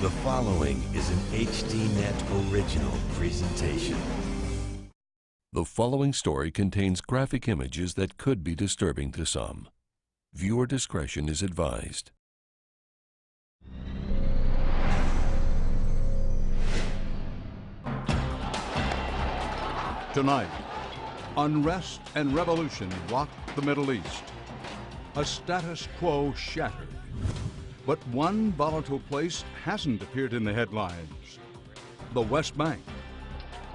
The following is an HDNet original presentation. The following story contains graphic images that could be disturbing to some. Viewer discretion is advised. Tonight, unrest and revolution rock the Middle East. A status quo shattered. But one volatile place hasn't appeared in the headlines. The West Bank.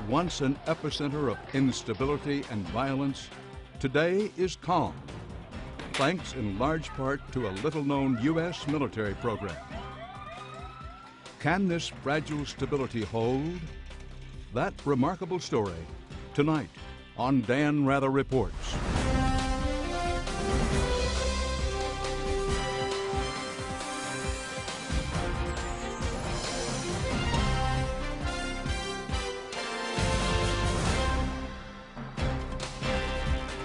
Once an epicenter of instability and violence, today is calm, thanks in large part to a little-known U.S. military program. Can this fragile stability hold? That remarkable story, tonight on Dan Rather Reports.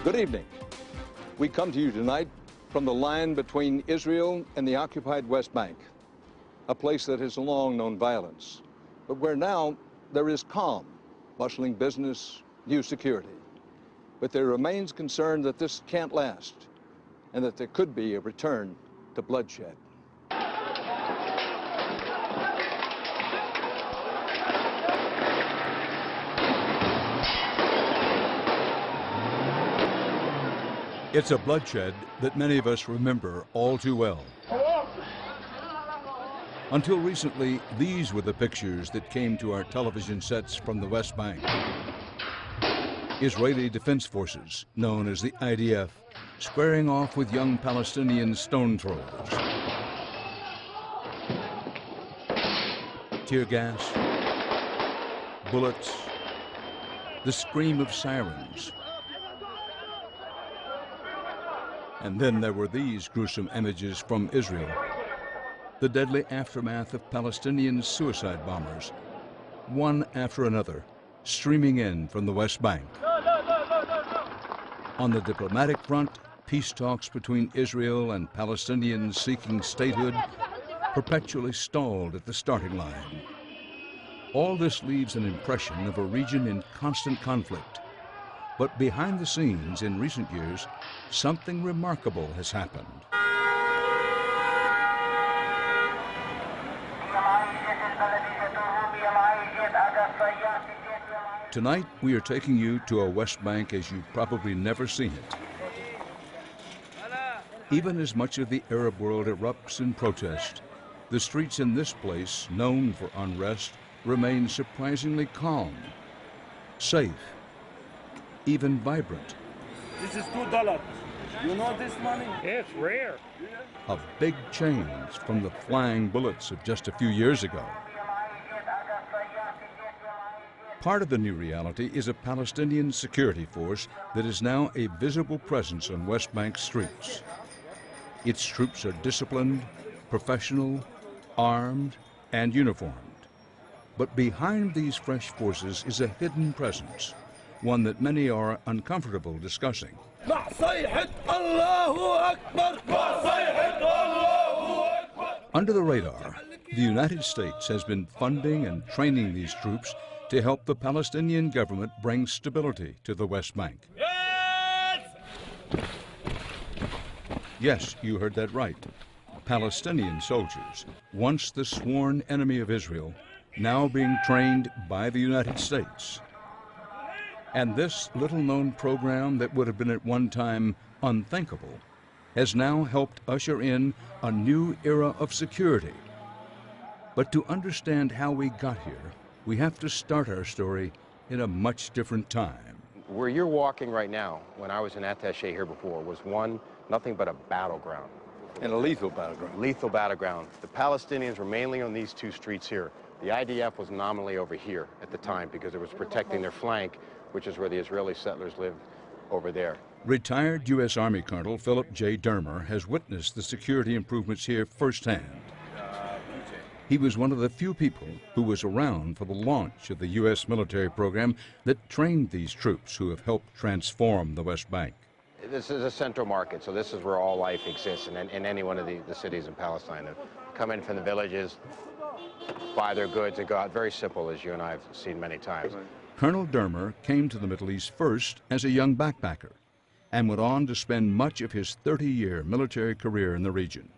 Good evening. We come to you tonight from the line between Israel and the occupied West Bank, a place that has long known violence, but where now there is calm, bustling business, new security. But there remains concern that this can't last and that there could be a return to bloodshed. It's a bloodshed that many of us remember all too well. Until recently, these were the pictures that came to our television sets from the West Bank. Israeli Defense Forces, known as the IDF, squaring off with young Palestinian stone throwers. Tear gas, bullets, the scream of sirens. And then there were these gruesome images from Israel. The deadly aftermath of Palestinian suicide bombers, one after another, streaming in from the West Bank. On the diplomatic front, peace talks between Israel and Palestinians seeking statehood perpetually stalled at the starting line. All this leaves an impression of a region in constant conflict. But behind the scenes in recent years, something remarkable has happened. Tonight, we are taking you to a West Bank as you've probably never seen it. Even as much of the Arab world erupts in protest, the streets in this place, known for unrest, remain surprisingly calm, safe, even vibrant. This is $2. You know this money? Yeah, it's rare. A big change from the flying bullets of just a few years ago. Part of the new reality is a Palestinian security force that is now a visible presence on West Bank streets. Its troops are disciplined, professional, armed, and uniformed. But behind these fresh forces is a hidden presence, one that many are uncomfortable discussing. Under the radar, the United States has been funding and training these troops to help the Palestinian government bring stability to the West Bank. Yes, you heard that right. Palestinian soldiers, once the sworn enemy of Israel, now being trained by the United States. And this little-known program that would have been at one time unthinkable has now helped usher in a new era of security. But to understand how we got here, we have to start our story in a much different time. Where you're walking right now, when I was an attaché here before, was nothing but a battleground. And a lethal battleground. Lethal battleground. The Palestinians were mainly on these two streets here. The IDF was nominally over here at the time because it was protecting their flank, which is where the Israeli settlers lived over there. Retired U.S. Army Colonel Philip J. Dermer has witnessed the security improvements here firsthand. He was one of the few people who was around for the launch of the U.S. military program that trained these troops who have helped transform the West Bank. This is a central market, so this is where all life exists in any one of the cities in Palestine. Come in from the villages, buy their goods, and go out. Very simple, as you and I have seen many times. Colonel Dermer came to the Middle East first as a young backpacker and went on to spend much of his 30-year military career in the region.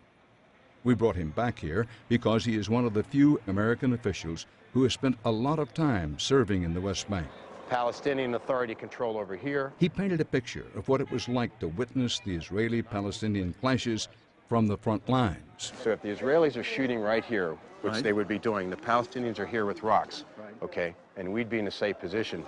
We brought him back here because he is one of the few American officials who has spent a lot of time serving in the West Bank. Palestinian Authority control over here. He painted a picture of what it was like to witness the Israeli-Palestinian clashes from the front lines. So if the Israelis are shooting right here, which they would be doing, the Palestinians are here with rocks, okay, and we'd be in a safe position.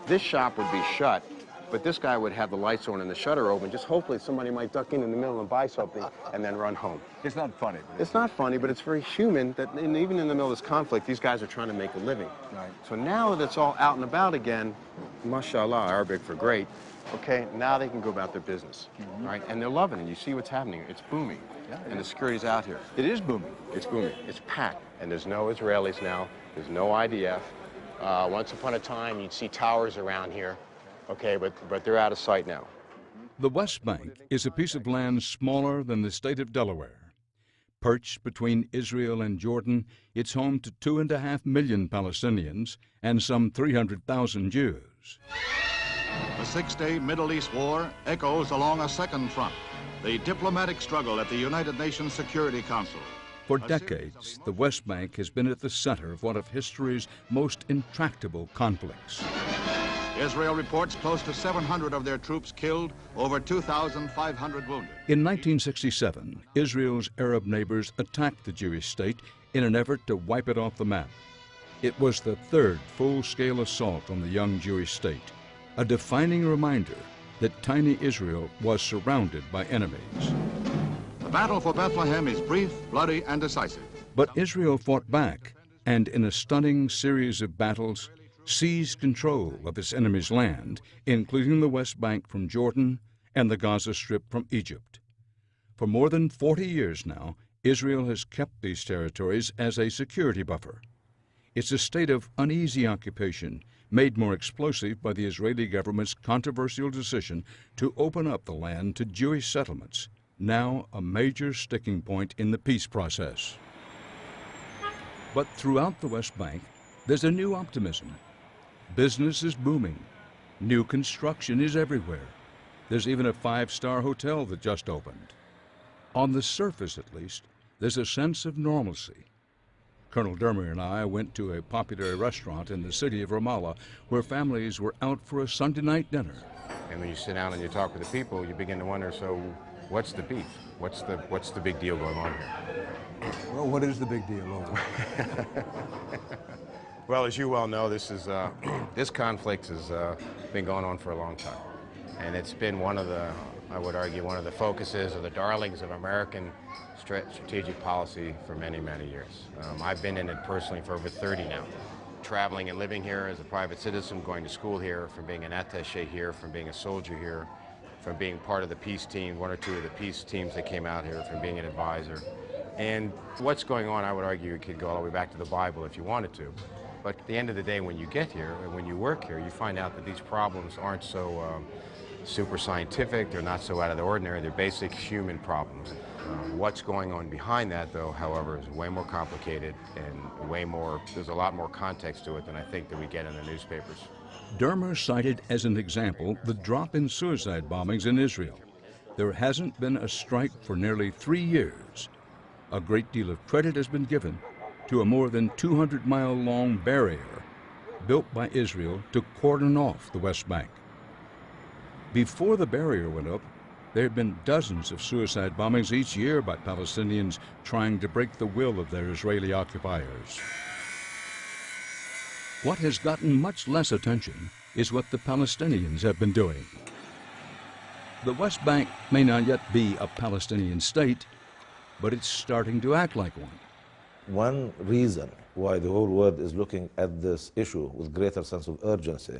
This shop would be shut, but this guy would have the lights on and the shutter open, just hopefully somebody might duck in the middle and buy something and then run home. It's not funny. It's not funny, but it's very human that even in the middle of this conflict, these guys are trying to make a living. Right. So now that it's all out and about again, mashallah, Arabic for great, okay, now they can go about their business, right? And they're loving it. You see what's happening. It's booming. And the security's out here. It is booming. It's booming. It's packed. And there's no Israelis now. There's no IDF. Once upon a time, you'd see towers around here, okay, but they're out of sight now. The West Bank is a piece of land smaller than the state of Delaware. Perched between Israel and Jordan, it's home to 2.5 million Palestinians and some 300,000 Jews. The six-day Middle East war echoes along a second front, the diplomatic struggle at the United Nations Security Council. For decades, the West Bank has been at the center of one of history's most intractable conflicts. Israel reports close to 700 of their troops killed, over 2,500 wounded. In 1967, Israel's Arab neighbors attacked the Jewish state in an effort to wipe it off the map. It was the third full-scale assault on the young Jewish state, a defining reminder that tiny Israel was surrounded by enemies. The battle for Bethlehem is brief, bloody, and decisive. But Israel fought back, and in a stunning series of battles, seized control of its enemy's land, including the West Bank from Jordan and the Gaza Strip from Egypt. For more than 40 years now, Israel has kept these territories as a security buffer. It's a state of uneasy occupation, made more explosive by the Israeli government's controversial decision to open up the land to Jewish settlements, now a major sticking point in the peace process. But throughout the West Bank, there's a new optimism. Business is booming. New construction is everywhere. There's even a 5-star hotel that just opened. On the surface, at least, there's a sense of normalcy. Colonel Dermer and I went to a popular restaurant in the city of Ramallah where families were out for a Sunday night dinner. And when you sit down and you talk with the people, you begin to wonder, so what's the beef? What's the big deal going on here? Well, what is the big deal over? Well, as you well know, this conflict has been going on for a long time. And it's been one of the, I would argue, one of the focuses or the darlings of American strategic policy for many, many years. I've been in it personally for over 30 now. Traveling and living here as a private citizen, going to school here, from being an attaché here, from being a soldier here, from being part of the peace team, 1 or 2 of the peace teams that came out here, from being an advisor. And what's going on, I would argue, you could go all the way back to the Bible if you wanted to. But at the end of the day, when you get here and when you work here, you find out that these problems aren't so super scientific, they're not so out of the ordinary, they're basic human problems. What's going on behind that, though, however, is way more complicated and way more, there's a lot more context to it than I think that we get in the newspapers. Dermer cited as an example the drop in suicide bombings in Israel. There hasn't been a strike for nearly 3 years. A great deal of credit has been given to a more than 200-mile-long barrier built by Israel to cordon off the West Bank. Before the barrier went up, there had been dozens of suicide bombings each year by Palestinians trying to break the will of their Israeli occupiers. What has gotten much less attention is what the Palestinians have been doing. The West Bank may not yet be a Palestinian state, but it's starting to act like one. One reason why the whole world is looking at this issue with greater sense of urgency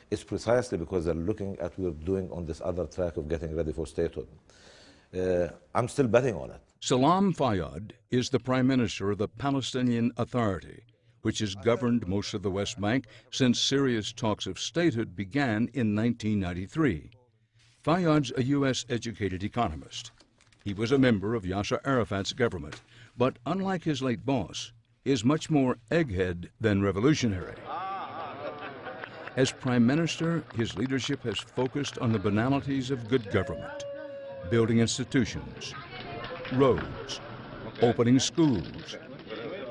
is precisely because they're looking at what we're doing on this other track of getting ready for statehood. I'm still betting on it. Salam Fayyad is the Prime Minister of the Palestinian Authority, which has governed most of the West Bank since serious talks of statehood began in 1993. Fayyad's a U.S.-educated economist. He was a member of Yasser Arafat's government, but unlike his late boss, is much more egghead than revolutionary. As Prime Minister, his leadership has focused on the banalities of good government, building institutions, roads, opening schools,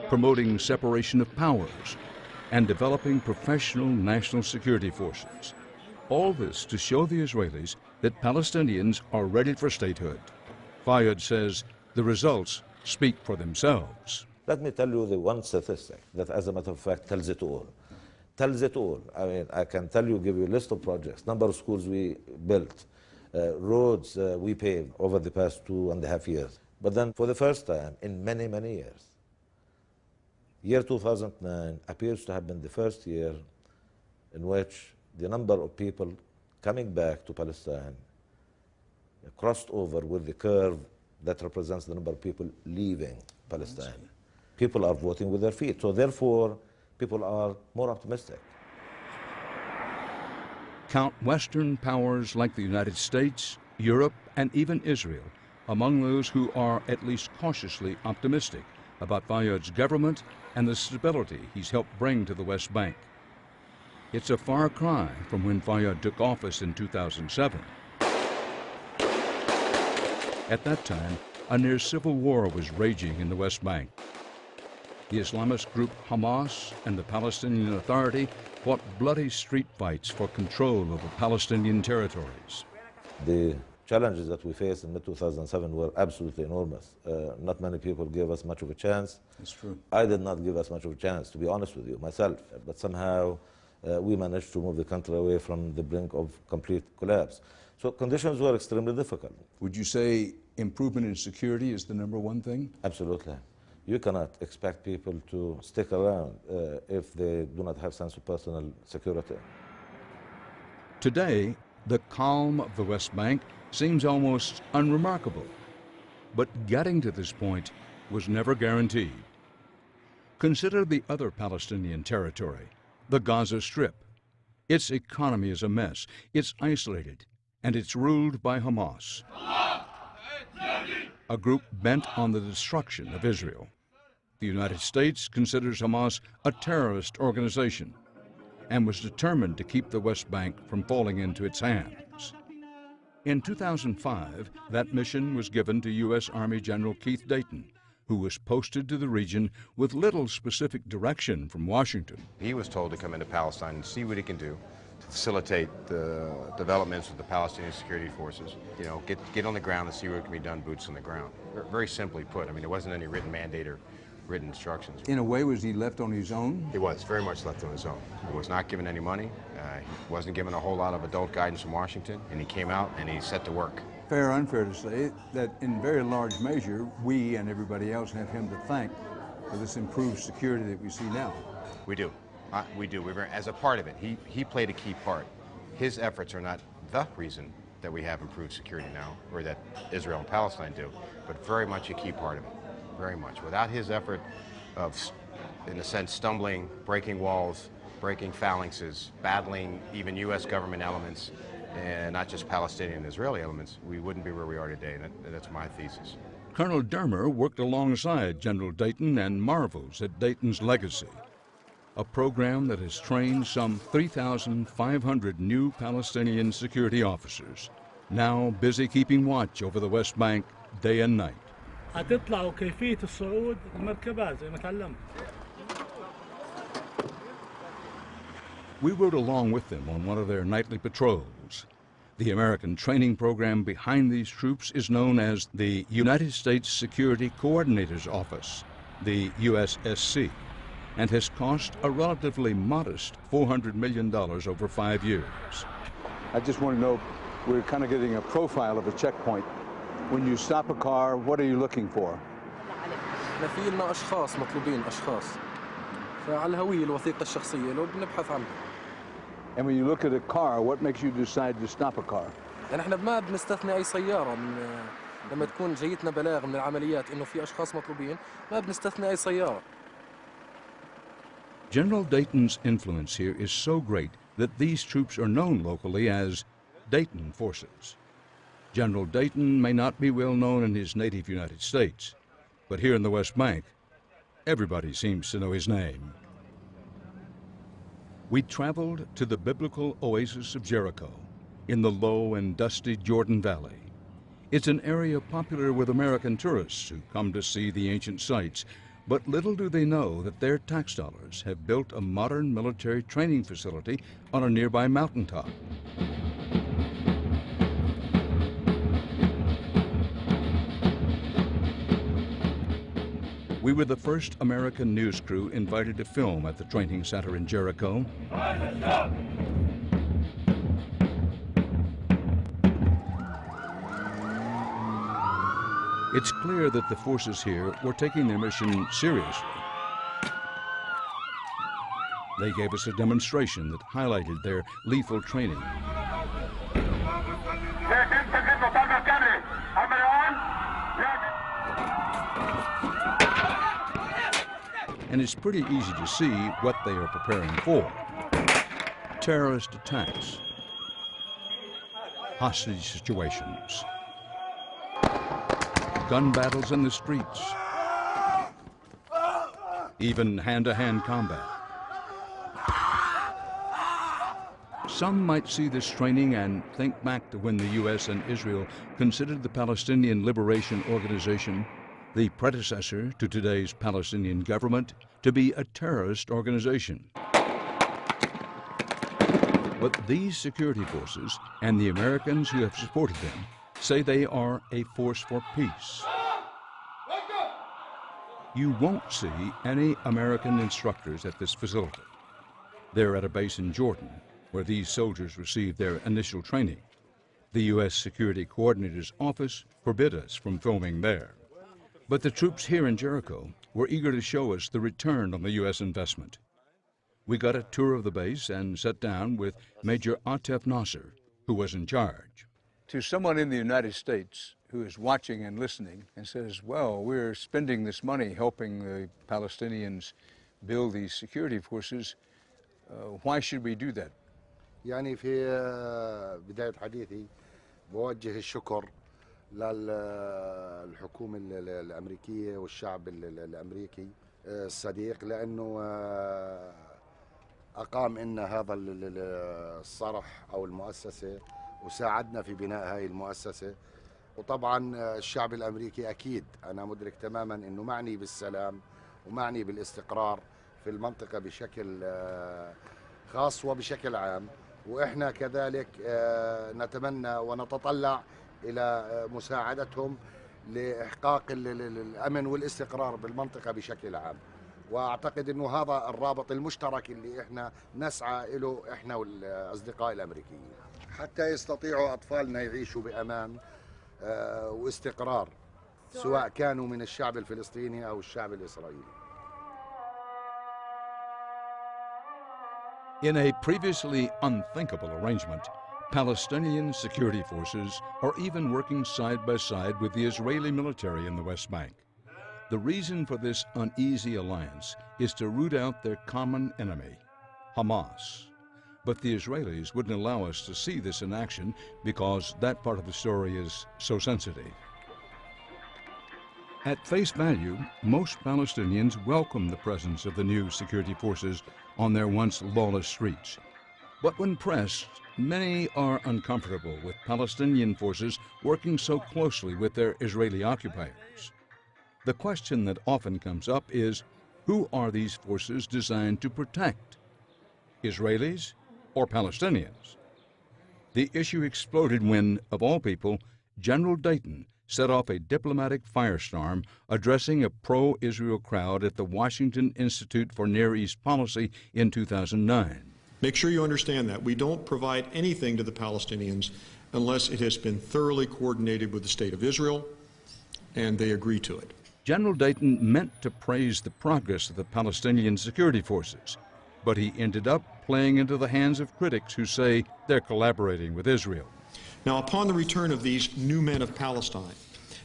promoting separation of powers, and developing professional national security forces. All this to show the Israelis that Palestinians are ready for statehood. Fayyad says the results speak for themselves. Let me tell you the one statistic that, as a matter of fact, tells it all. Tells it all. I mean, I can tell you, give you a list of projects, number of schools we built, roads we paved over the past 2.5 years. But then, for the first time in many, many years, year 2009 appears to have been the first year in which the number of people coming back to Palestine crossed over with the curve that represents the number of people leaving Palestine. People are voting with their feet, so therefore people are more optimistic. Count Western powers like the United States, Europe, and even Israel among those who are at least cautiously optimistic about Fayyad's government and the stability he's helped bring to the West Bank. It's a far cry from when Fayyad took office in 2007. At that time, a near civil war was raging in the West Bank. The Islamist group Hamas and the Palestinian Authority fought bloody street fights for control of the Palestinian territories. The challenges that we faced in mid-2007 were absolutely enormous. Not many people gave us much of a chance. That's true. I did not give us much of a chance, to be honest with you, myself. But somehow we managed to move the country away from the brink of complete collapse. So conditions were extremely difficult. Would you say improvement in security is the number one thing? Absolutely. You cannot expect people to stick around if they do not have sense of personal security. Today, the calm of the West Bank seems almost unremarkable. But getting to this point was never guaranteed. Consider the other Palestinian territory, the Gaza Strip. Its economy is a mess, it's isolated, and it's ruled by Hamas, a group bent on the destruction of Israel. The United States considers Hamas a terrorist organization and was determined to keep the West Bank from falling into its hands. In 2005, that mission was given to U.S. Army General Keith Dayton, who was posted to the region with little specific direction from Washington. He was told to come into Palestine and see what he can do to facilitate the developments of the Palestinian security forces. You know, get on the ground and see what can be done, boots on the ground. Very simply put, I mean, there wasn't any written mandate or written instructions. In a way, was he left on his own? He was very much left on his own. He was not given any money. He wasn't given a whole lot of adult guidance from Washington, and he came out and he set to work. Fair or unfair to say that in very large measure, we and everybody else have him to thank for this improved security that we see now. We do. We do. As a part of it, he played a key part. His efforts are not the reason that we have improved security now, or that Israel and Palestine do, but very much a key part of it. Very much. Without his effort of, in a sense, stumbling, breaking walls, breaking phalanxes, battling even U.S. government elements, and not just Palestinian and Israeli elements, we wouldn't be where we are today, and that's my thesis. Colonel Dermer worked alongside General Dayton and marvels at Dayton's legacy, a program that has trained some 3,500 new Palestinian security officers, now busy keeping watch over the West Bank day and night. هتطلعوا كيفية الصعود المركبات زي ما تعلمت. We rode along with them on one of their nightly patrols. The American training program behind these troops is known as the United States Security Coordinator's Office, the USSC, and has cost a relatively modest $400 million over 5 years. I just want to know, we're kind of getting a profile of a checkpoint. When you stop a car, what are you looking for? احنا في لنا اشخاص مطلوبين اشخاص فعلى الهوية الوثيقة الشخصية لو بنبحث عنها. And when you look at a car, what makes you decide to stop a car? يعني احنا ما بنستثني اي سيارة من لما تكون جيتنا بلاغ من العمليات انه في اشخاص مطلوبين ما بنستثني اي سيارة. General Dayton's influence here is so great that these troops are known locally as Dayton forces. General Dayton may not be well known in his native United States, but here in the West Bank, Everybody seems to know his name. We traveled to the biblical oasis of Jericho in the low and dusty Jordan Valley. It's an area popular with American tourists who come to see the ancient sites, but little do they know that their tax dollars have built a modern military training facility on a nearby mountaintop. We were the first American news crew invited to film at the training center in Jericho. It's clear that the forces here were taking their mission seriously. They gave us a demonstration that highlighted their lethal training. And it's pretty easy to see what they are preparing for. Terrorist attacks, hostage situations, gun battles in the streets, even hand-to-hand combat. Some might see this training and think back to when the U.S. and Israel considered the Palestinian Liberation Organization, the predecessor to today's Palestinian government, to be a terrorist organization. But these security forces and the Americans who have supported them say they are a force for peace. You won't see any American instructors at this facility. They're at a base in Jordan, where these soldiers received their initial training. The U.S. Security Coordinator's office forbid us from filming there. But the troops here in Jericho were eager to show us the return on the U.S. investment. We got a tour of the base and sat down with Major Atef Nasser, who was in charge. To someone in the United States who is watching and listening and says, well, we're spending this money helping the Palestinians build these security forces, why should we do that? يعني في بداية حديثي بوجه الشكر للحكومة الأمريكية والشعب الأمريكي الصديق لأنه أقام إن هذا الصرح أو المؤسسة وساعدنا في بناء هاي المؤسسة. وطبعا الشعب الأمريكي أكيد أنا مدرك تماما إنه معني بالسلام ومعني بالاستقرار في المنطقة بشكل خاص وبشكل عام، وإحنا كذلك نتمنى ونتطلع إلى مساعدتهم لإحقاق الأمن والاستقرار بالمنطقة بشكل عام. وأعتقد إنه هذا الرابط المشترك اللي إحنا نسعى له إحنا والأصدقاء الأمريكيين حتى يستطيعوا أطفالنا يعيشوا بأمان واستقرار سواء كانوا من الشعب الفلسطيني أو الشعب الإسرائيلي. In a previously unthinkable arrangement, Palestinian security forces are even working side by side with the Israeli military in the West Bank. The reason for this uneasy alliance is to root out their common enemy, Hamas. But the Israelis wouldn't allow us to see this in action because that part of the story is so sensitive. At face value, most Palestinians welcome the presence of the new security forces on their once lawless streets. But when pressed, many are uncomfortable with Palestinian forces working so closely with their Israeli occupiers. The question that often comes up is, who are these forces designed to protect? Israelis or Palestinians? The issue exploded when, of all people, General Dayton set off a diplomatic firestorm addressing a pro-Israel crowd at the Washington Institute for Near East Policy in 2009. Make sure you understand that. We don't provide anything to the Palestinians unless it has been thoroughly coordinated with the State of Israel and they agree to it. General Dayton meant to praise the progress of the Palestinian security forces, but he ended up playing into the hands of critics who say they're collaborating with Israel. Now, upon the return of these new men of Palestine,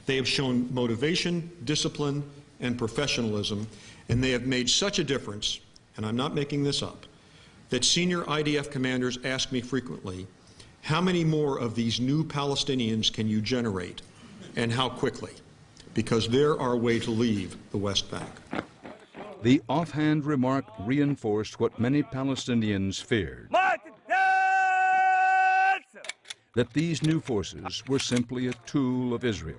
they have shown motivation, discipline, and professionalism, and they have made such a difference, and I'm not making this up, that senior IDF commanders ask me frequently, how many more of these new Palestinians can you generate, and how quickly? Because they're our way to leave the West Bank. The offhand remark reinforced what many Palestinians feared, that these new forces were simply a tool of Israel.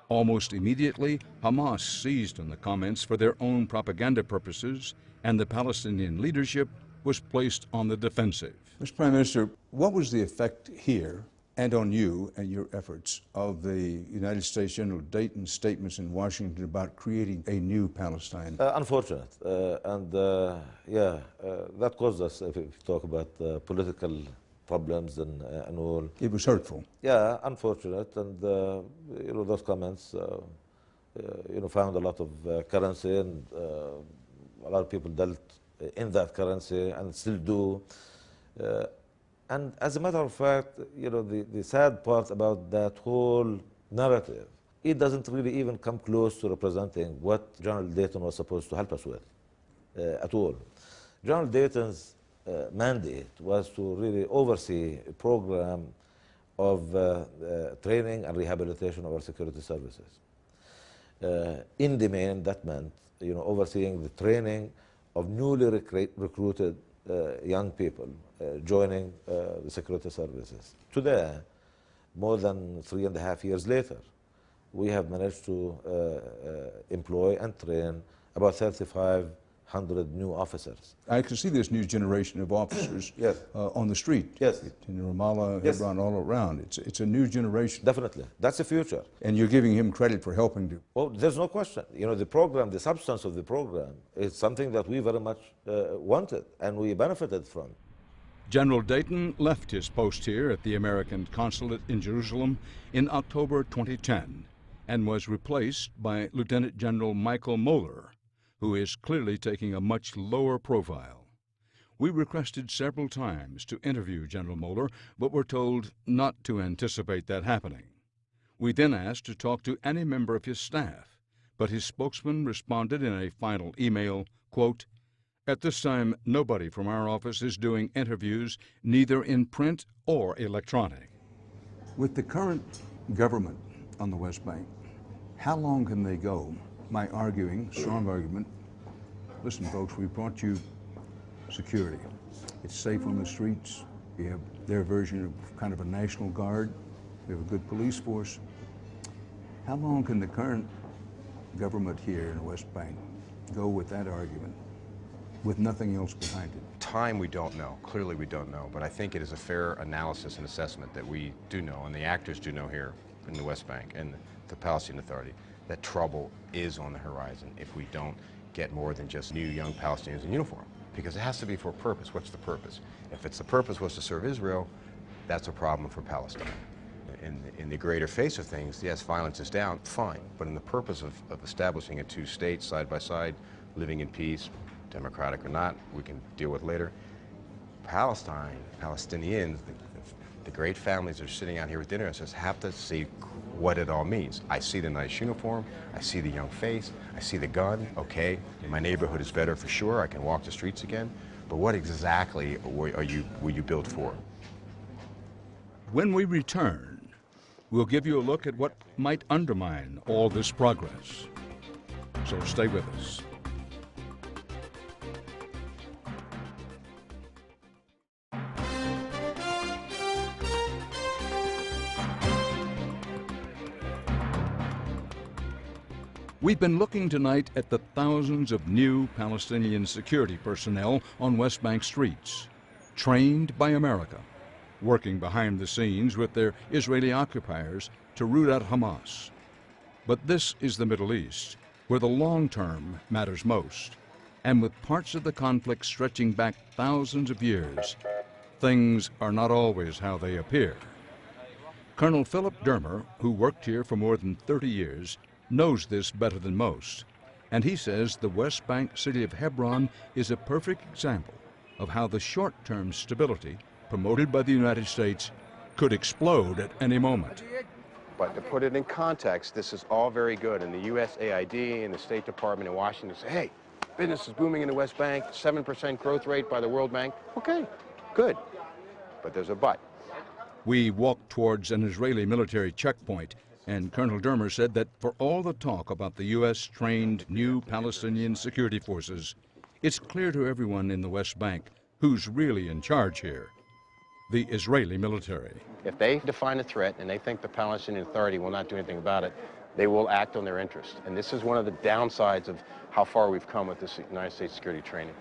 Almost immediately, Hamas seized on the comments for their own propaganda purposes, and the Palestinian leadership was placed on the defensive. Mr. Prime Minister, what was the effect here and on you and your efforts of the United States General Dayton's statements in Washington about creating a new Palestine? Unfortunate. That caused us, if we talk about political problems and all. It was hurtful. Yeah, unfortunate. And, those comments, found a lot of currency, and a lot of people dealt in that currency and still do. And as a matter of fact, the sad part about that whole narrative, it doesn't really even come close to representing what General Dayton was supposed to help us with at all. General Dayton's mandate was to really oversee a program of training and rehabilitation of our security services. In the main, that meant overseeing the training of newly recruited young people joining the security services. Today, more than 3.5 years later, we have managed to employ and train about 3,500 new officers. I can see this new generation of officers yes. On the street. Yes. In Ramallah, yes. Hebron, all around. It's a new generation. Definitely. That's the future. And you're giving him credit for helping to. Well, there's no question. The program, the substance of the program, is something that we very much wanted and we benefited from. General Dayton left his post here at the American consulate in Jerusalem in October 2010 and was replaced by Lieutenant General Michael Moeller, who is clearly taking a much lower profile. We requested several times to interview General Moeller, but were told not to anticipate that happening. We then asked to talk to any member of his staff, but his spokesman responded in a final email, quote, "At this time, nobody from our office is doing interviews, neither in print or electronic." With the current government on the West Bank, how long can they go? My arguing, strong argument, listen folks, we brought you security. It's safe on the streets. We have their version of kind of a National Guard. We have a good police force. How long can the current government here in the West Bank go with that argument with nothing else behind it? Time we don't know. Clearly we don't know. But I think it is a fair analysis and assessment that we do know, and the actors do know here in the West Bank and the Palestinian Authority, that trouble is on the horizon if we don't get more than just new young Palestinians in uniform. Because it has to be for a purpose. What's the purpose? If the purpose was to serve Israel, that's a problem for Palestine. In the greater face of things, yes, violence is down, fine. But in the purpose of establishing a two states side by side, living in peace, democratic or not, we can deal with later. Palestine, Palestinians, the great families that are sitting out here with dinner just have to see what it all means. I see the nice uniform, I see the young face, I see the gun, okay, my neighborhood is better for sure, I can walk the streets again, but what exactly were you built for? When we return, we'll give you a look at what might undermine all this progress. So stay with us. We've been looking tonight at the thousands of new Palestinian security personnel on West Bank streets, trained by America, working behind the scenes with their Israeli occupiers to root out Hamas. But this is the Middle East, where the long term matters most, and with parts of the conflict stretching back thousands of years, things are not always how they appear. Colonel Philip Dermer, who worked here for more than 30 years, knows this better than most, and he says the West Bank city of Hebron is a perfect example of how the short-term stability promoted by the United States could explode at any moment. But to put it in context, this is all very good, and the USAID and the State Department in Washington say, hey, business is booming in the West Bank, 7% growth rate by the World Bank. Okay, good, but there's a but. We walked towards an Israeli military checkpoint And Colonel Dermer said that for all the talk about the U.S.-trained new Palestinian security forces, it's clear to everyone in the West Bank who's really in charge here: the Israeli military. If they define a threat and they think the Palestinian Authority will not do anything about it, they will act on their interest. And this is one of the downsides of how far we've come with this United States security training.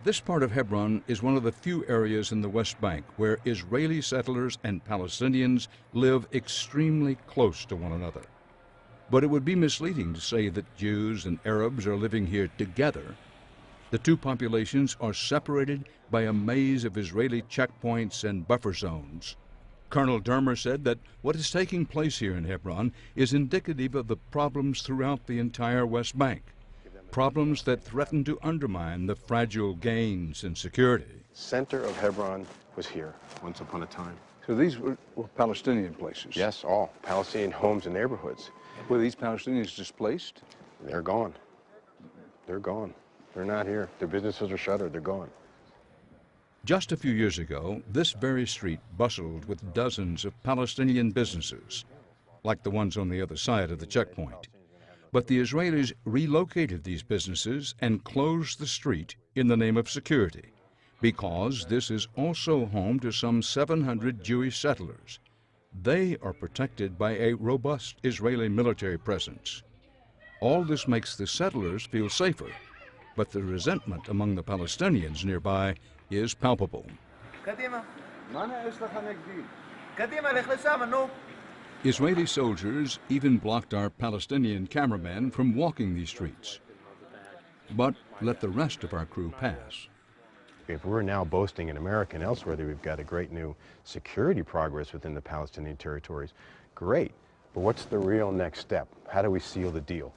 This part of Hebron is one of the few areas in the West Bank where Israeli settlers and Palestinians live extremely close to one another. But it would be misleading to say that Jews and Arabs are living here together. The two populations are separated by a maze of Israeli checkpoints and buffer zones. Colonel Dermer said that what is taking place here in Hebron is indicative of the problems throughout the entire West Bank, problems that threaten to undermine the fragile gains in security. Center of Hebron was here once upon a time. So these were Palestinian places? Yes, all Palestinian homes and neighborhoods. Were these Palestinians displaced? They're gone. They're gone. They're not here. Their businesses are shuttered. They're gone. Just a few years ago, this very street bustled with dozens of Palestinian businesses, like the ones on the other side of the checkpoint. But the Israelis relocated these businesses and closed the street in the name of security, because this is also home to some 700 Jewish settlers. They are protected by a robust Israeli military presence. All this makes the settlers feel safer, but the resentment among the Palestinians nearby is palpable. Israeli soldiers even blocked our Palestinian cameramen from walking these streets, but let the rest of our crew pass. If we're now boasting in America and elsewhere that we've got a great new security progress within the Palestinian territories, great. But what's the real next step? How do we seal the deal?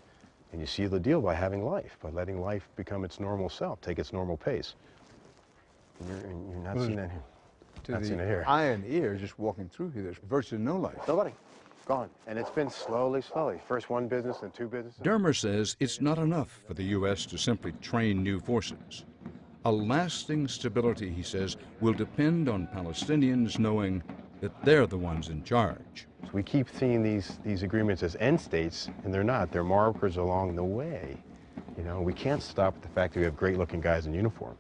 And you seal the deal by having life, by letting life become its normal self, take its normal pace. You're not seeing that here. To the eye and ear, just walking through here, there's virtually no life. Nobody. Gone. And it's been slowly. First one business, then two businesses. Dermer says it's not enough for the U.S. to simply train new forces. A lasting stability, he says, will depend on Palestinians knowing that they're the ones in charge. We keep seeing these agreements as end states, and they're not. They're markers along the way. You know, we can't stop at the fact that we have great-looking guys in uniform.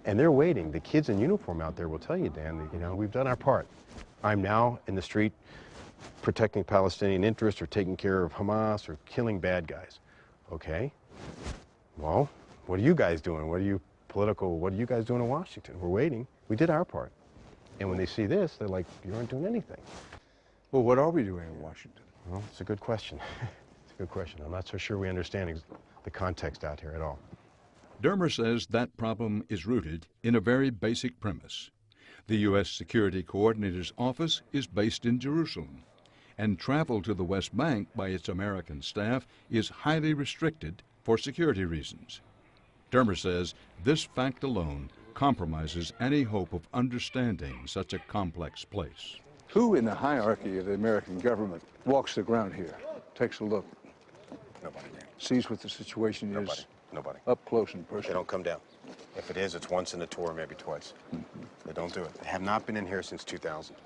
And they're waiting. The kids in uniform out there will tell you, Dan, that, you know, we've done our part. I'm now in the street protecting Palestinian interests or taking care of Hamas or killing bad guys. Okay, well, what are you guys doing? What are you guys doing in Washington? We're waiting. We did our part. And when they see this, they're like, you aren't doing anything. Well, what are we doing in Washington? Well, it's a good question. It's a good question. I'm not so sure we understand the context out here at all. Dermer says that problem is rooted in a very basic premise. The U.S. Security Coordinator's office is based in Jerusalem, and travel to the West Bank by its American staff is highly restricted for security reasons. Dermer says this fact alone compromises any hope of understanding such a complex place. Who in the hierarchy of the American government walks the ground here, takes a look? Nobody. Sees what the situation is. Nobody. Up close and personal. They don't come down. If it is, it's once in a tour, maybe twice. They don't do it. They have not been in here since 2000.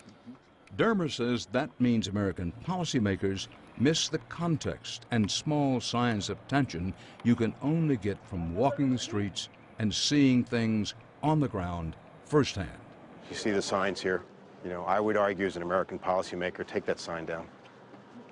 Dermer says that means American policymakers miss the context and small signs of tension you can only get from walking the streets and seeing things on the ground firsthand. You see the signs here? You know, I would argue as an American policymaker, take that sign down.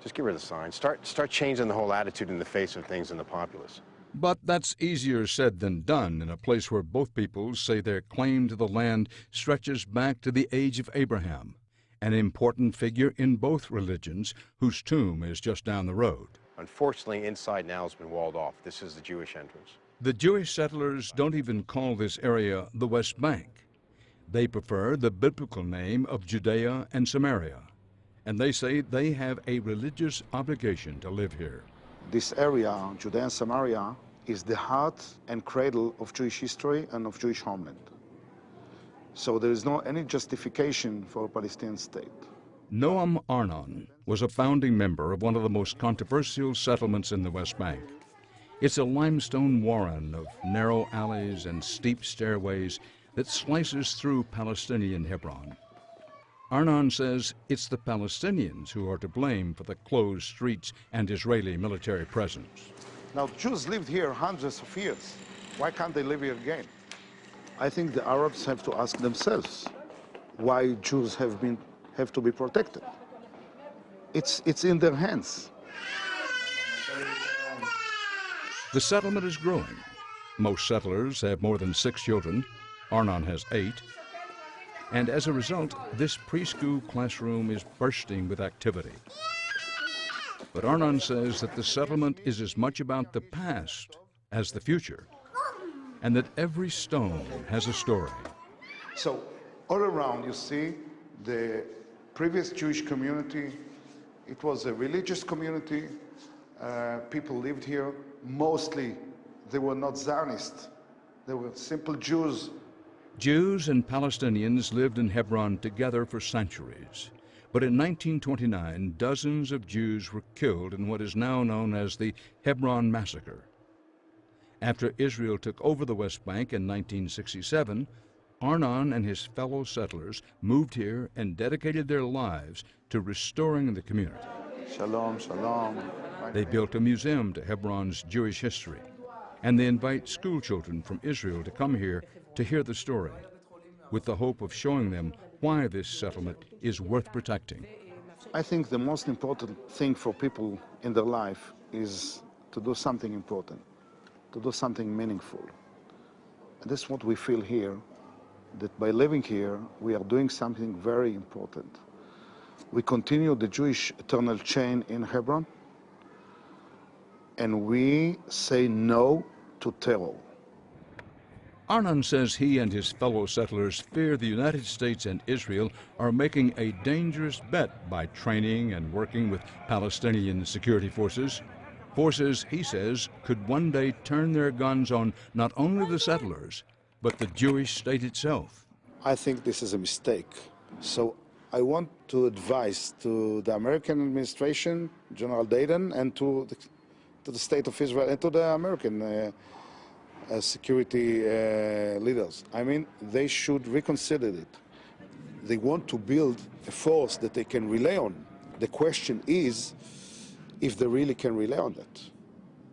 Just get rid of the sign. Start changing the whole attitude in the face of things in the populace. But that's easier said than done in a place where both peoples say their claim to the land stretches back to the age of Abraham, an important figure in both religions whose tomb is just down the road. Unfortunately, inside now has been walled off. This is the Jewish entrance. The Jewish settlers don't even call this area the West Bank. They prefer the biblical name of Judea and Samaria, and they say they have a religious obligation to live here. This area, Judea and Samaria, is the heart and cradle of Jewish history and of Jewish homeland. So there is no any justification for a Palestinian state. Noam Arnon was a founding member of one of the most controversial settlements in the West Bank. It's a limestone warren of narrow alleys and steep stairways that slices through Palestinian Hebron. Arnon says it's the Palestinians who are to blame for the closed streets and Israeli military presence. Now, Jews lived here hundreds of years. Why can't they live here again? I think the Arabs have to ask themselves why Jews have to be protected. It's in their hands. The settlement is growing. Most settlers have more than 6 children. Arnon has 8. And as a result, this preschool classroom is bursting with activity. But Arnon says that the settlement is as much about the past as the future, and that every stone has a story. So all around you see the previous Jewish community. It was a religious community. People lived here. Mostly they were not Zionists. They were simple Jews. Jews and Palestinians lived in Hebron together for centuries. But in 1929, dozens of Jews were killed in what is now known as the Hebron Massacre. After Israel took over the West Bank in 1967, Arnon and his fellow settlers moved here and dedicated their lives to restoring the community. Shalom, shalom. They built a museum to Hebron's Jewish history, and they invite school children from Israel to come here to hear the story, with the hope of showing them why this settlement is worth protecting. I think the most important thing for people in their life is to do something important, to do something meaningful. And that's what we feel here, that by living here, we are doing something very important. We continue the Jewish eternal chain in Hebron, and we say no to terror. Arnon says he and his fellow settlers fear the United States and Israel are making a dangerous bet by training and working with Palestinian security forces. Forces, he says, could one day turn their guns on not only the settlers, but the Jewish state itself. I think this is a mistake. So I want to advise to the American administration, General Dayton, and to the state of Israel, and to the American security leaders. I mean, they should reconsider it. They want to build a force that they can rely on. The question is if they really can rely on that.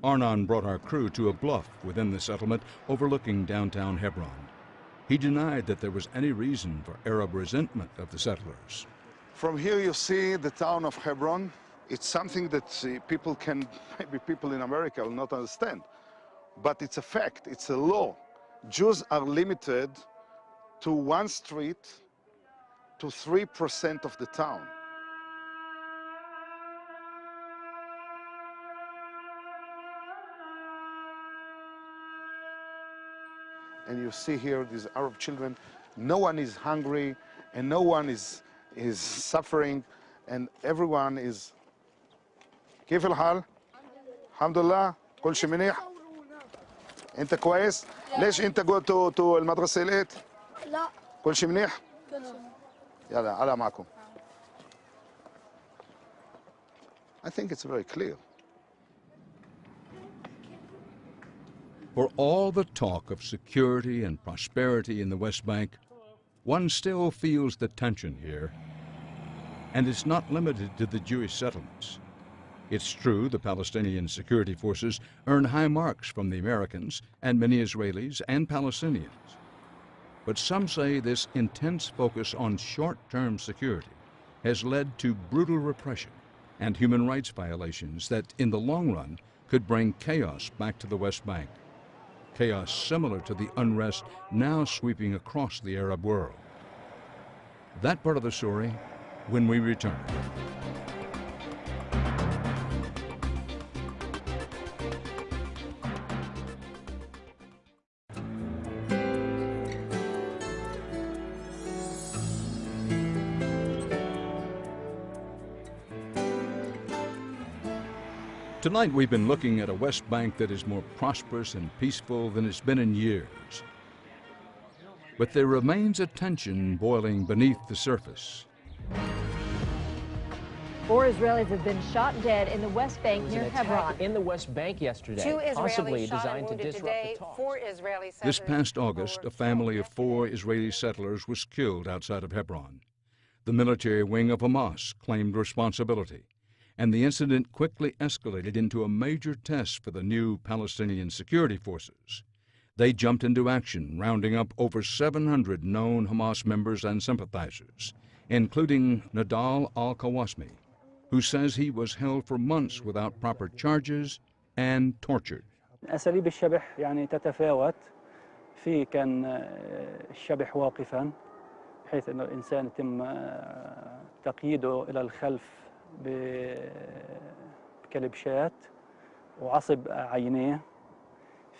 Arnon brought our crew to a bluff within the settlement overlooking downtown Hebron. He denied that there was any reason for Arab resentment of the settlers. From here you see the town of Hebron. It's something that maybe people in America will not understand. But it's a fact, it's a law. Jews are limited to one street to 3% of the town. And you see here these Arab children, no one is hungry and no one is suffering, and everyone is كيف الحال؟ الحمد لله كل شيء منيح؟ انت كويس؟ ليش انت جو تو المدرسة لقيت؟ لا كل شيء منيح؟ كل شيء يلا على معكم. I think it's very clear. For all the talk of security and prosperity in the West Bank, one still feels the tension here. And it's not limited to the Jewish settlements. It's true the Palestinian security forces earn high marks from the Americans and many Israelis and Palestinians. But some say this intense focus on short-term security has led to brutal repression and human rights violations that, in the long run, could bring chaos back to the West Bank. Chaos similar to the unrest now sweeping across the Arab world. That part of the story when we return. Tonight we've been looking at a West Bank that is more prosperous and peaceful than it's been in years. But there remains a tension boiling beneath the surface. 4 Israelis have been shot dead in the West Bank near Hebron. In the West Bank yesterday, 2 possibly Israelis shot designed and to wounded disrupt today. the talks. 4 Israeli This past August, a family of 4 Israeli settlers was killed outside of Hebron. The military wing of Hamas claimed responsibility, and the incident quickly escalated into a major test for the new Palestinian security forces. They jumped into action, rounding up over 700 known Hamas members and sympathizers, including Nadal al-Kawasmi, who says he was held for months without proper charges and tortured. أساليب الشبح يعني تتفاوت. في كان الشبح واقفا بحيث أن الإنسان يتم تقييده إلى الخلف بكلبشات وعصب عينيه.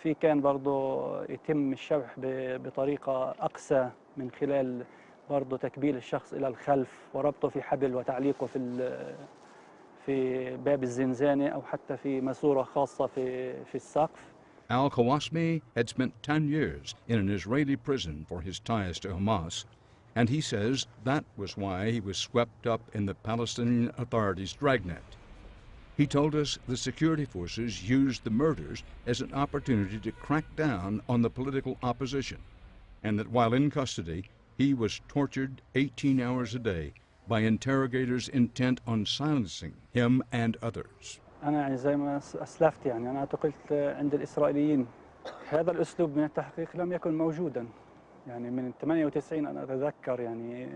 في كان برضه يتم الشبح بطريقة أقسى من خلال برضه تكبيل الشخص إلى الخلف وربطه في حبل وتعليقه في باب الزنزانة أو حتى في ماسورة خاصة في السقف. Al-Kawasmi had spent 10 years in an Israeli prison for his ties to Hamas, and he says that was why he was swept up in the Palestinian Authority's dragnet. He told us the security forces used the murders as an opportunity to crack down on the political opposition, and that while in custody, he was tortured 18 hours a day by interrogators intent on silencing him and others. أنا يعني زي ما أسلفت يعني أنا اعتقلت عند الإسرائيليين. هذا الأسلوب من التحقيق لم يكن موجوداً. يعني من 98 أنا أتذكر يعني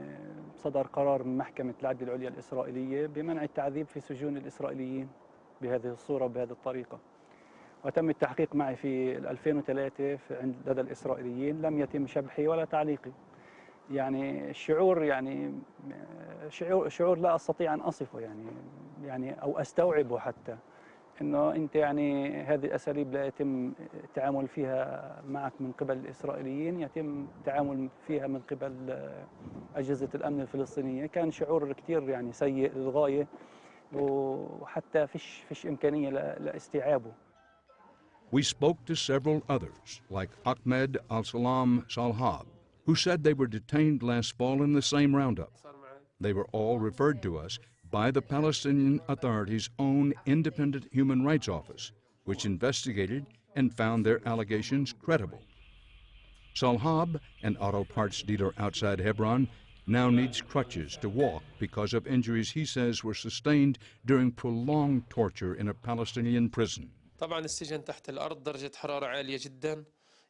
صدر قرار من محكمة العدل العليا الإسرائيلية بمنع التعذيب في سجون الإسرائيليين بهذه الصورة وبهذه الطريقة. وتم التحقيق معي في 2003 لدى الإسرائيليين لم يتم شبحي ولا تعليقي. يعني الشعور يعني شعور لا أستطيع أن أصفه يعني أو أستوعبه حتى إنه أنت يعني هذه الأساليب لا يتم التعامل فيها معك من قبل الإسرائيليين، يتم التعامل فيها من قبل أجهزة الأمن الفلسطينية. كان شعور كتير يعني سيء للغاية وحتى فيش إمكانية لاستيعابه. We spoke to several others, like Ahmed al-Salam Salhab, who said they were detained last fall in the same roundup. They were all referred to us by the Palestinian Authority's own independent human rights office, which investigated and found their allegations credible. Salhab, an auto parts dealer outside Hebron, now needs crutches to walk because of injuries he says were sustained during prolonged torture in a Palestinian prison. طبعا السجن تحت الأرض درجة حرارة عالية جدا،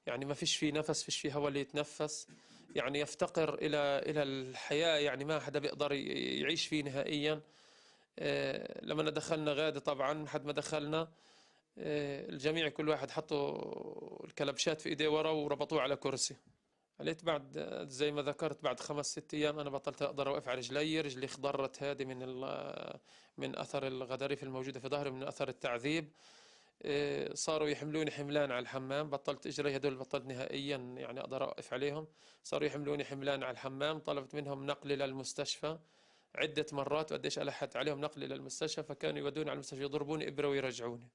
يعني ما فيش فيه نفس، فيش فيه هواء اللي يتنفس، يعني يفتقر إلى الحياة، يعني ما حدا بيقدر يعيش فيه نهائيا. لما دخلنا غادة طبعا حد ما دخلنا الجميع كل واحد حطوا الكلبشات في ايديه ورا وربطوه على كرسي. عليت بعد زي ما ذكرت بعد 5-6 أيام أنا بطلت أقدر أوقف على رجلي خضرت هذه من أثر الغضاريف الموجودة في ظهري من أثر التعذيب. صاروا يحملوني حملان على الحمام، بطلت اجري هدول بطلت نهائيا يعني اقدر اوقف عليهم. صاروا يحملوني حملان على الحمام، طلبت منهم نقلي للمستشفى عدة مرات وقديش ألحت عليهم نقلي للمستشفى، فكانوا يودوني على المستشفى يضربوني إبرة ويرجعوني.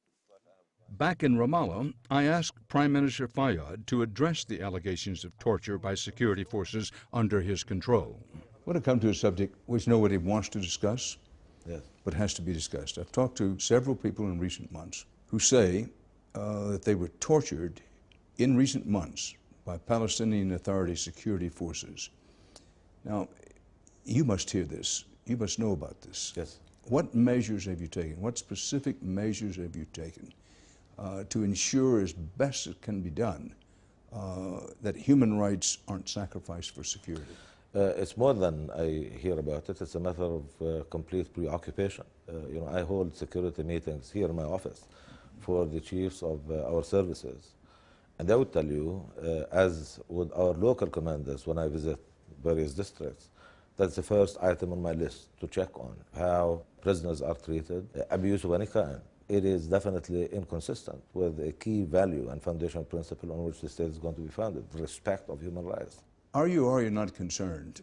Back in Ramallah, I asked Prime Minister Fayyad to address the allegations of torture by security forces under his control. I want to come to a subject which nobody wants to discuss, yes, but has to be discussed. I've talked to several people in recent months who say that they were tortured in recent months by Palestinian Authority security forces. Now, you must hear this. You must know about this. Yes. What measures have you taken? What specific measures have you taken to ensure as best it can be done that human rights aren't sacrificed for security? It's more than I hear about it. It's a matter of complete preoccupation. I hold security meetings here in my office for the chiefs of our services. And they would tell you, as would our local commanders when I visit various districts, that's the first item on my list to check on, how prisoners are treated, abuse of any kind. It is definitely inconsistent with a key value and foundational principle on which the state is going to be founded, respect of human rights. Are you or are you not concerned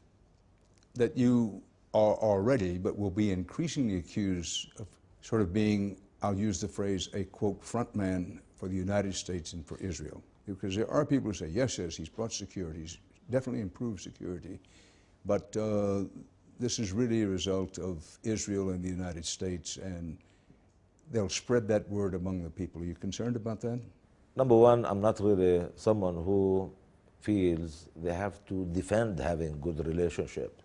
that you are already, but will be increasingly accused of sort of being, I'll use the phrase, a, quote, front man for the United States and for Israel? Because there are people who say, yes, he's brought security, he's definitely improved security, but this is really a result of Israel and the United States, and they'll spread that word among the people. Are you concerned about that? Number one, I'm not really someone who feels they have to defend having good relationship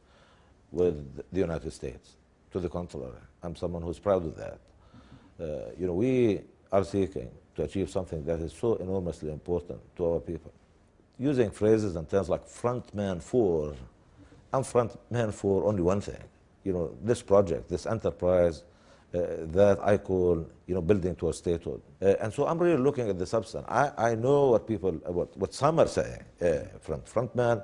with the United States. To the contrary, I'm someone who's proud of that. We are seeking to achieve something that is so enormously important to our people. Using phrases and terms like front man for, I'm front man for only one thing. This project, this enterprise that I call, building to a statehood. And so I'm really looking at the substance. I know what some are saying. Front man,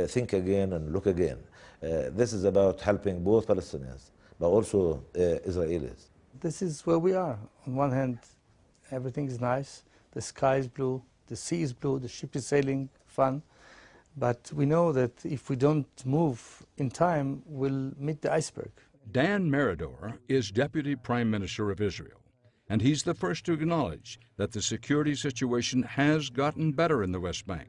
think again and look again. This is about helping both Palestinians, but also Israelis. This is where we are. On one hand, everything is nice. The sky is blue, the sea is blue, the ship is sailing, fun. But we know that if we don't move in time, we'll meet the iceberg. Dan Meridor is Deputy Prime Minister of Israel, and he's the first to acknowledge that the security situation has gotten better in the West Bank.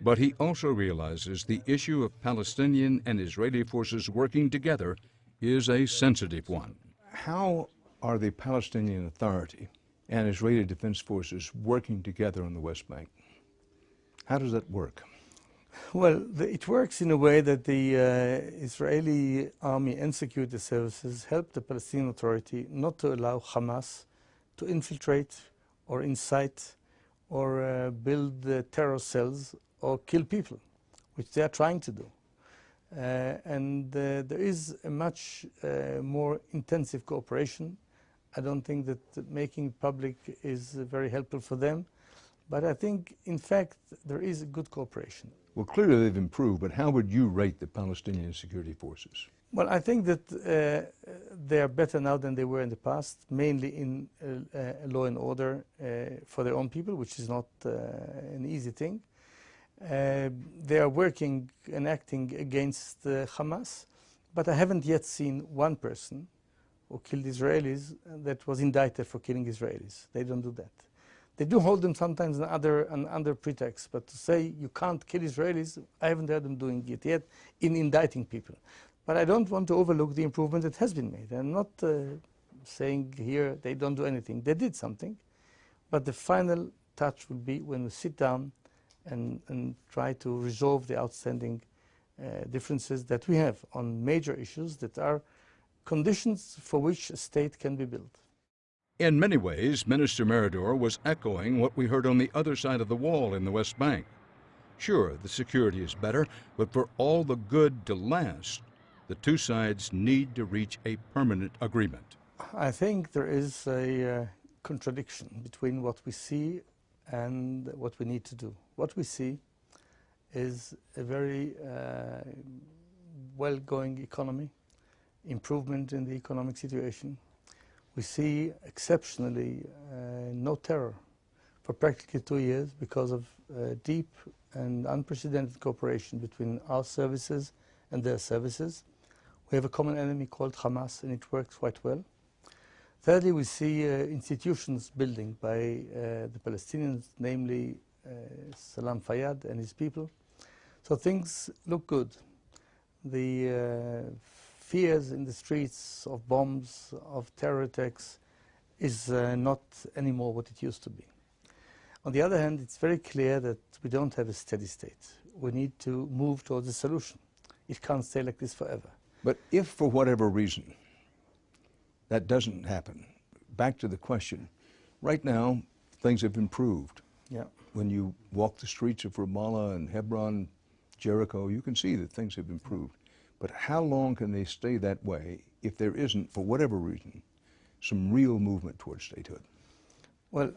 But he also realizes the issue of Palestinian and Israeli forces working together is a sensitive one. How are the Palestinian Authority and Israeli Defense Forces working together on the West Bank? How does that work? Well, it works in a way that the Israeli army and security services help the Palestinian Authority not to allow Hamas to infiltrate or incite or build terror cells or kill people, which they are trying to do. And there is a much more intensive cooperation. I don't think that making public is very helpful for them, but I think, in fact, there is a good cooperation. Well, clearly they've improved, but how would you rate the Palestinian security forces? Well, I think that they are better now than they were in the past, mainly in law and order for their own people, which is not an easy thing. They are working and acting against Hamas, but I haven't yet seen one person who killed Israelis that was indicted for killing Israelis. They don't do that. They do hold them sometimes under pretext, but to say you can't kill Israelis, I haven't heard them doing it yet in indicting people. But I don't want to overlook the improvement that has been made. I'm not saying here they don't do anything. They did something, but the final touch will be when we sit down and try to resolve the outstanding differences that we have on major issues that are conditions for which a state can be built. In many ways, Minister Meridor was echoing what we heard on the other side of the wall in the West Bank. Sure, the security is better, but for all the good to last, the two sides need to reach a permanent agreement. I think there is a contradiction between what we see and what we need to do. What we see is a very well-going economy, improvement in the economic situation. We see exceptionally no terror for practically 2 years because of deep and unprecedented cooperation between our services and their services. We have a common enemy called Hamas, and it works quite well. Thirdly, we see institutions building by the Palestinians, namely Salam Fayyad and his people. So things look good. The fears in the streets of bombs, of terror attacks, is not anymore what it used to be. On the other hand, it's very clear that we don't have a steady state. We need to move towards a solution. It can't stay like this forever. But if, for whatever reason, that doesn't happen, back to the question, right now, things have improved. Yeah. When you walk the streets of Ramallah and Hebron, Jericho, you can see that things have improved. But how long can they stay that way if there isn't, for whatever reason, some real movement towards statehood? Well,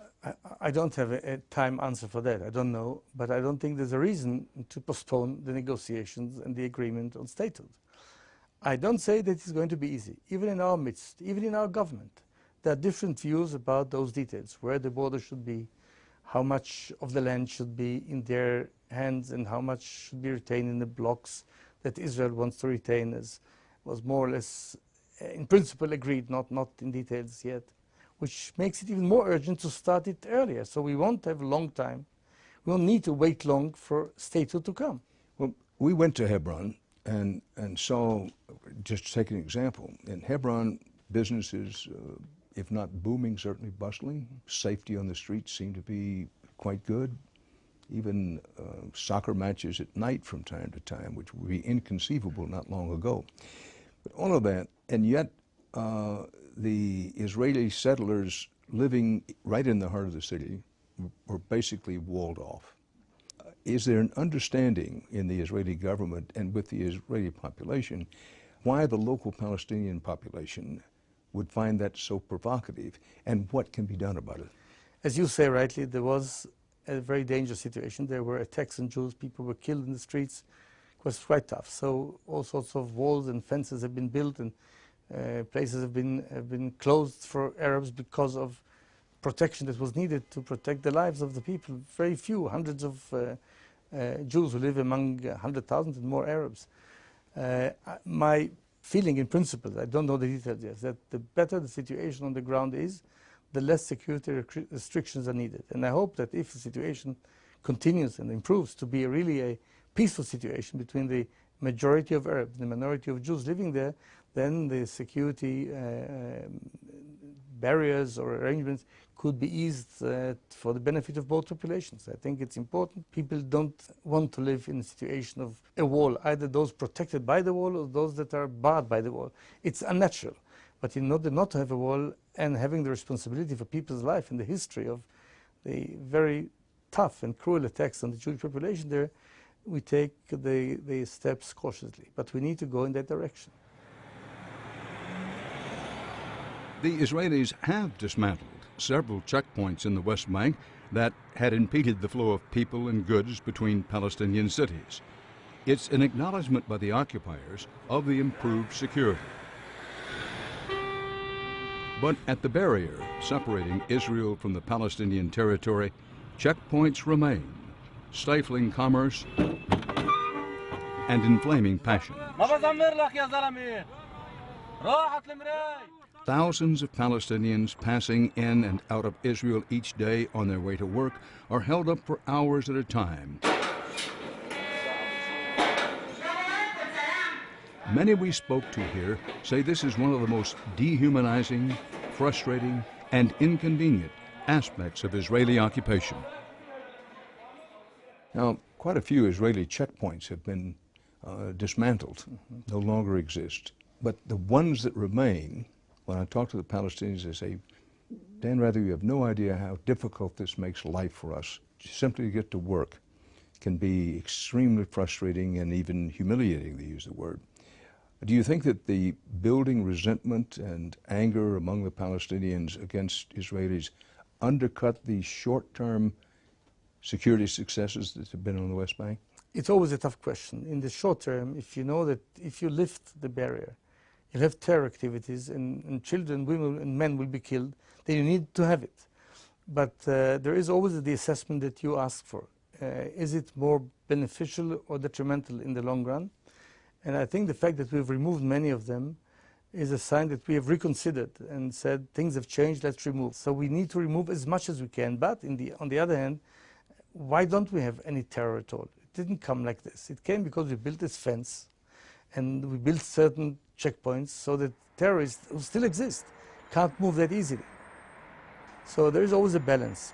I don't have a time answer for that. I don't know. But I don't think there's a reason to postpone the negotiations and the agreement on statehood. I don't say that it's going to be easy. Even in our midst, even in our government, there are different views about those details, where the border should be, how much of the land should be in their hands, and how much should be retained in the blocks that Israel wants to retain, as was more or less in principle agreed, not in details yet, which makes it even more urgent to start it earlier. So we won't have a long time. We won't need to wait long for statehood to come. Well, we went to Hebron and saw, just to take an example, in Hebron, businesses, if not booming, certainly bustling. Safety on the streets seemed to be quite good. even soccer matches at night from time to time, which would be inconceivable not long ago. But all of that, and yet the Israeli settlers living right in the heart of the city were basically walled off. Is there an understanding in the Israeli government and with the Israeli population why the local Palestinian population would find that so provocative, and what can be done about it? As you say rightly, there was a very dangerous situation. There were attacks on Jews, people were killed in the streets. It was quite tough. So all sorts of walls and fences have been built, and places have been closed for Arabs because of protection that was needed to protect the lives of the people. Very few, hundreds of Jews who live among 100,000 and more Arabs. My feeling in principle, I don't know the details yet, that the better the situation on the ground is, the less security restrictions are needed. And I hope that if the situation continues and improves to be really a peaceful situation between the majority of Arabs and the minority of Jews living there, then the security barriers or arrangements could be eased for the benefit of both populations. I think it's important. People don't want to live in a situation of a wall, either those protected by the wall or those that are barred by the wall. It's unnatural. But in order not to have a wall and having the responsibility for people's life and the history of the very tough and cruel attacks on the Jewish population there, we take the steps cautiously. But we need to go in that direction. The Israelis have dismantled several checkpoints in the West Bank that had impeded the flow of people and goods between Palestinian cities. It's an acknowledgement by the occupiers of the improved security. But at the barrier separating Israel from the Palestinian territory, checkpoints remain, stifling commerce and inflaming passion. Thousands of Palestinians passing in and out of Israel each day on their way to work are held up for hours at a time. Many we spoke to here say this is one of the most dehumanizing, frustrating, and inconvenient aspects of Israeli occupation. Now, quite a few Israeli checkpoints have been dismantled, no longer exist. But the ones that remain, when I talk to the Palestinians, they say, Dan Rather, you have no idea how difficult this makes life for us. Simply to get to work can be extremely frustrating and even humiliating, they use the word. Do you think that the building resentment and anger among the Palestinians against Israelis undercut the short-term security successes that have been on the West Bank? It's always a tough question. In the short term, if you know that if you lift the barrier, you'll have terror activities and children, women and men will be killed, then you need to have it. But there is always the assessment that you ask for. Is it more beneficial or detrimental in the long run? And I think the fact that we've removed many of them is a sign that we have reconsidered and said things have changed, let's remove. So we need to remove as much as we can. But on the other hand, why don't we have any terror at all? It didn't come like this. It came because we built this fence and we built certain checkpoints so that terrorists who still exist can't move that easily. So there is always a balance.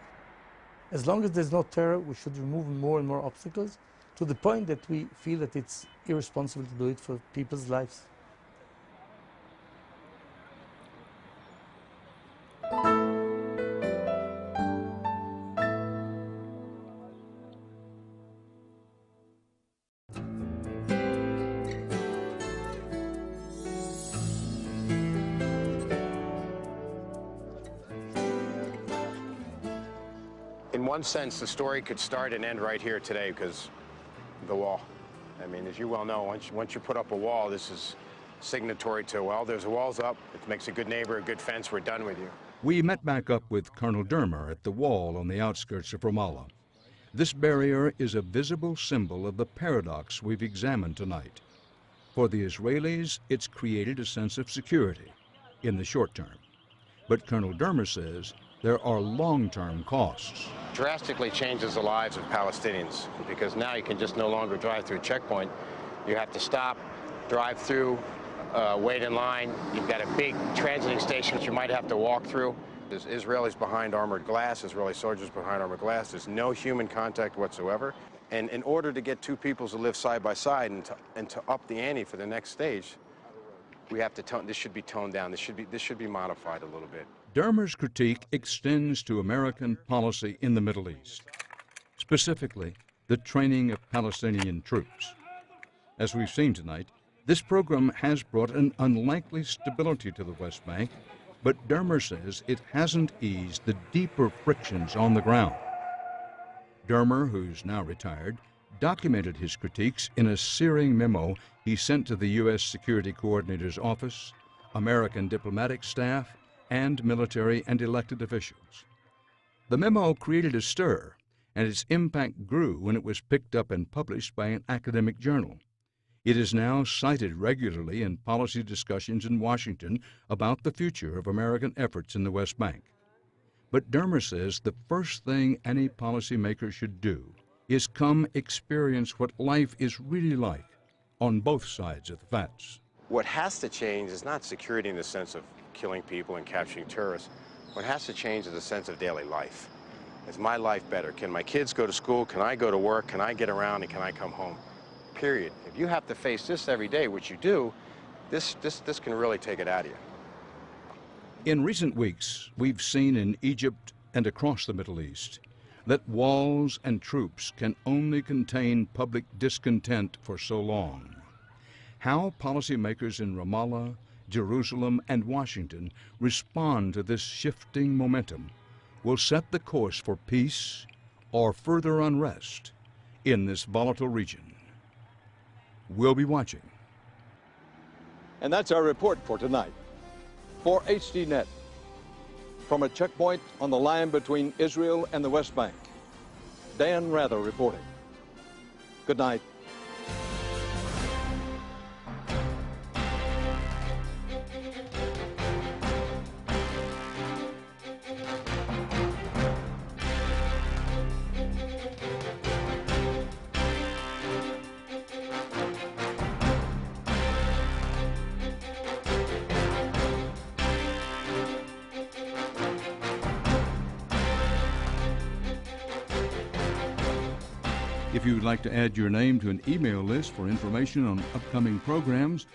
As long as there's no terror, we should remove more and more obstacles to the point that we feel that it's irresponsible to do it for people's lives. In one sense, the story could start and end right here today because the wall. I mean, as you well know, once you put up a wall, this is signatory to, well, there's walls up, it makes a good neighbor, a good fence, we're done with you. We met back up with Colonel Dermer at the wall on the outskirts of Ramallah. This barrier is a visible symbol of the paradox we've examined tonight. For the Israelis, it's created a sense of security in the short term. But Colonel Dermer says there are long-term costs. Drastically changes the lives of Palestinians because now you can just no longer drive through a checkpoint. You have to stop, drive through, wait in line. You've got a big transiting station that you might have to walk through. There's Israelis behind armored glass, Israeli soldiers behind armored glass. There's no human contact whatsoever. And in order to get two peoples to live side by side and to up the ante for the next stage, we have to this should be toned down. This should be modified a little bit. Dermer's critique extends to American policy in the Middle East, specifically the training of Palestinian troops. As we've seen tonight, this program has brought an unlikely stability to the West Bank, but Dermer says it hasn't eased the deeper frictions on the ground. Dermer, who's now retired, documented his critiques in a searing memo he sent to the U.S. Security Coordinator's office, American diplomatic staff, and military and elected officials. The memo created a stir, and its impact grew when it was picked up and published by an academic journal. It is now cited regularly in policy discussions in Washington about the future of American efforts in the West Bank. But Dermer says the first thing any policymaker should do is come experience what life is really like on both sides of the fence. What has to change is not security in the sense of killing people and capturing terrorists. What has to change is a sense of daily life. Is my life better? Can my kids go to school? Can I go to work? Can I get around and can I come home? Period. If you have to face this every day, which you do, this can really take it out of you. In recent weeks, we've seen in Egypt and across the Middle East that walls and troops can only contain public discontent for so long. How policymakers in Ramallah, Jerusalem, and Washington respond to this shifting momentum will set the course for peace or further unrest in this volatile region. We'll be watching. And that's our report for tonight. For HDNet, from a checkpoint on the line between Israel and the West Bank, Dan Rather reporting. Good night. If you would like to add your name to an email list for information on upcoming programs,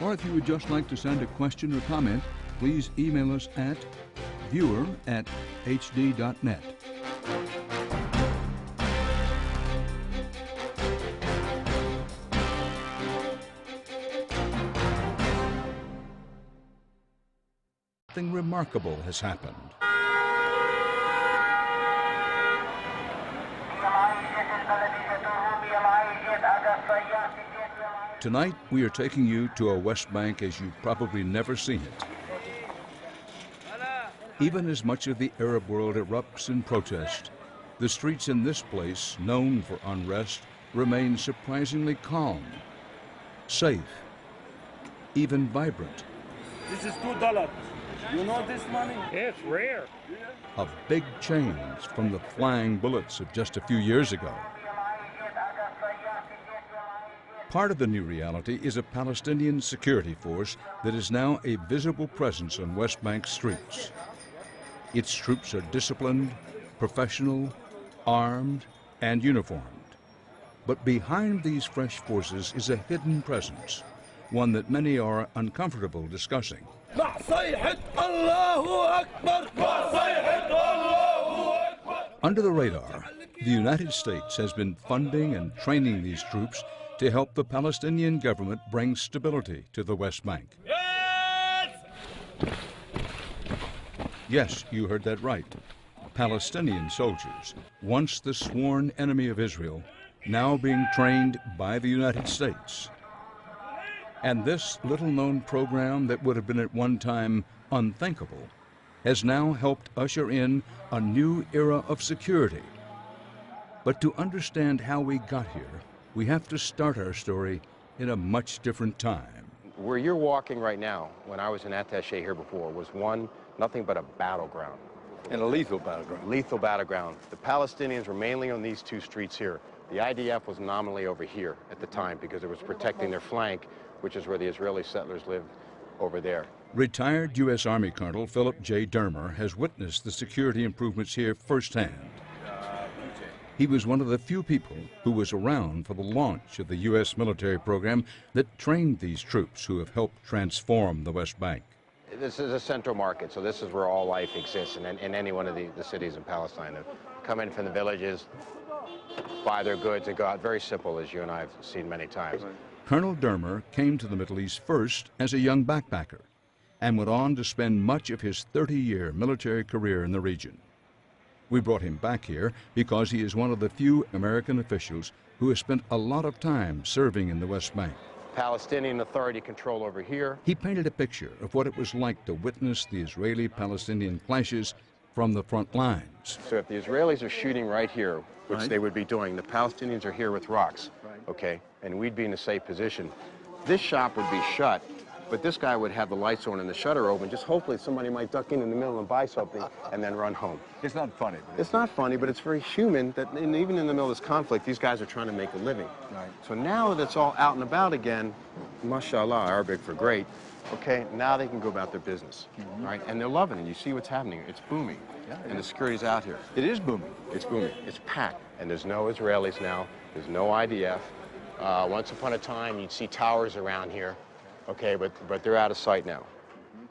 or if you would just like to send a question or comment, please email us at viewer@hd.net. Something remarkable has happened. Tonight, we are taking you to a West Bank as you've probably never seen it. Even as much of the Arab world erupts in protest, the streets in this place, known for unrest, remain surprisingly calm, safe, even vibrant. This is $2. You know this money? It's rare. A big change from the flying bullets of just a few years ago. Part of the new reality is a Palestinian security force that is now a visible presence on West Bank streets. Its troops are disciplined, professional, armed, and uniformed. But behind these fresh forces is a hidden presence, one that many are uncomfortable discussing. Under the radar, the United States has been funding and training these troops to help the Palestinian government bring stability to the West Bank. Yes, you heard that right. Palestinian soldiers, once the sworn enemy of Israel, now being trained by the United States. And this little-known program that would have been at one time unthinkable has now helped usher in a new era of security. But to understand how we got here, we have to start our story in a much different time. Where you're walking right now, when I was an attaché here before, was nothing but a battleground. And a lethal battleground. Lethal battleground. The Palestinians were mainly on these two streets here. The IDF was nominally over here at the time because it was protecting their flank, which is where the Israeli settlers lived. over there. Retired U.S. Army Colonel Philip J. Dermer has witnessed the security improvements here firsthand. He was one of the few people who was around for the launch of the U.S. military program that trained these troops who have helped transform the West Bank. This is a central market, so this is where all life exists in any one of the cities in Palestine. They come in from the villages, buy their goods, and go out. Very simple, as you and I have seen many times. Colonel Dermer came to the Middle East first as a young backpacker and went on to spend much of his 30-year military career in the region. We brought him back here because he is one of the few American officials who has spent a lot of time serving in the West Bank. Palestinian Authority control over here. He painted a picture of what it was like to witness the Israeli-Palestinian clashes from the front lines. So if the Israelis are shooting right here, which they would be doing, the Palestinians are here with rocks, okay, and we'd be in a safe position. This shop would be shut, but this guy would have the lights on and the shutter open, just hopefully somebody might duck in the middle and buy something and then run home. It's not funny. It's not funny, but it's very human that even in the middle of this conflict, these guys are trying to make a living. Right. So now that it's all out and about again, mashallah, Arabic for great, okay, now they can go about their business, right? And they're loving it. You see what's happening. It's booming. And the security's out here. It is booming. It's booming. It's packed. And there's no Israelis now. There's no IDF. Once upon a time, you'd see towers around here. Okay, but they're out of sight now.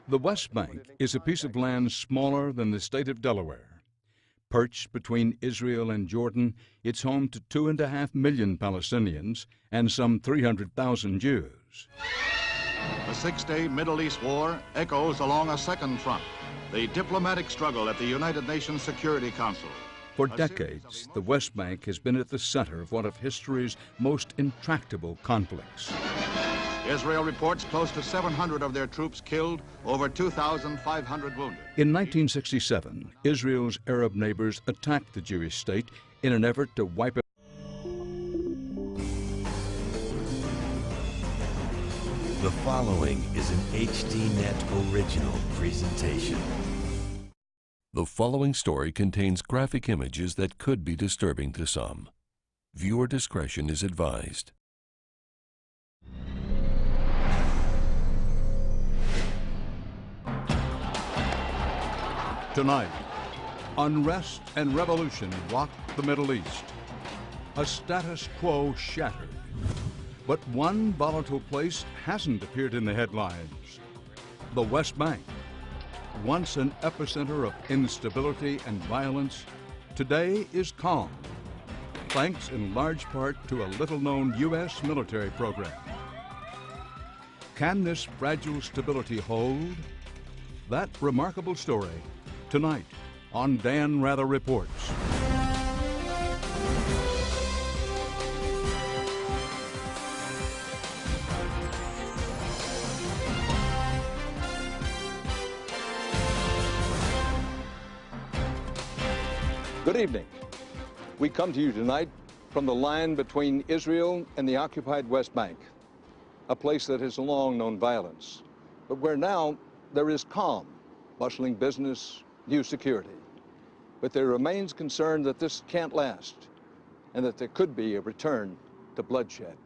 The West Bank is a piece of land smaller than the state of Delaware. Perched between Israel and Jordan, it's home to 2.5 million Palestinians and some 300,000 Jews. The six-day Middle East war echoes along a second front, the diplomatic struggle at the United Nations Security Council. For decades, the West Bank has been at the center of one of history's most intractable conflicts. Israel reports close to 700 of their troops killed, over 2,500 wounded. In 1967, Israel's Arab neighbors attacked the Jewish state in an effort to wipe out. The following is an HDNet original presentation. The following story contains graphic images that could be disturbing to some. Viewer discretion is advised. Tonight, unrest and revolution rocked the Middle East. A status quo shattered. But one volatile place hasn't appeared in the headlines. The West Bank, once an epicenter of instability and violence, today is calm, thanks in large part to a little-known U.S. military program. Can this fragile stability hold? That remarkable story, tonight on Dan Rather Reports. Good evening. We come to you tonight from the line between Israel and the occupied West Bank, a place that has long known violence, but where now there is calm, bustling business, new security. But there remains concern that this can't last and that there could be a return to bloodshed.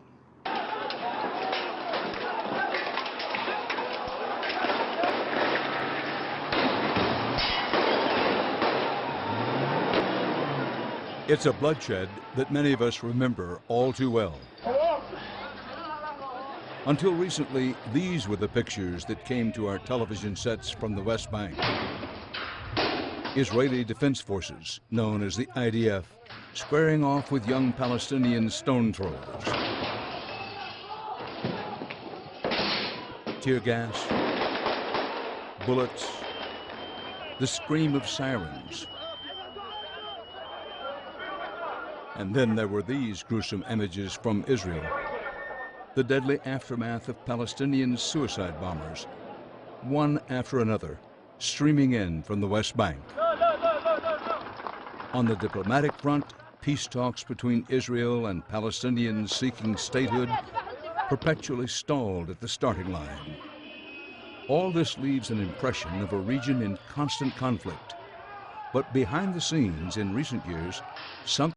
It's a bloodshed that many of us remember all too well. Until recently, these were the pictures that came to our television sets from the West Bank. Israeli Defense Forces, known as the IDF, squaring off with young Palestinian stone throwers. Tear gas, bullets, the scream of sirens. And then there were these gruesome images from Israel. The deadly aftermath of Palestinian suicide bombers, one after another, streaming in from the West Bank. On the diplomatic front, peace talks between Israel and Palestinians seeking statehood perpetually stalled at the starting line. All this leaves an impression of a region in constant conflict. But behind the scenes in recent years, something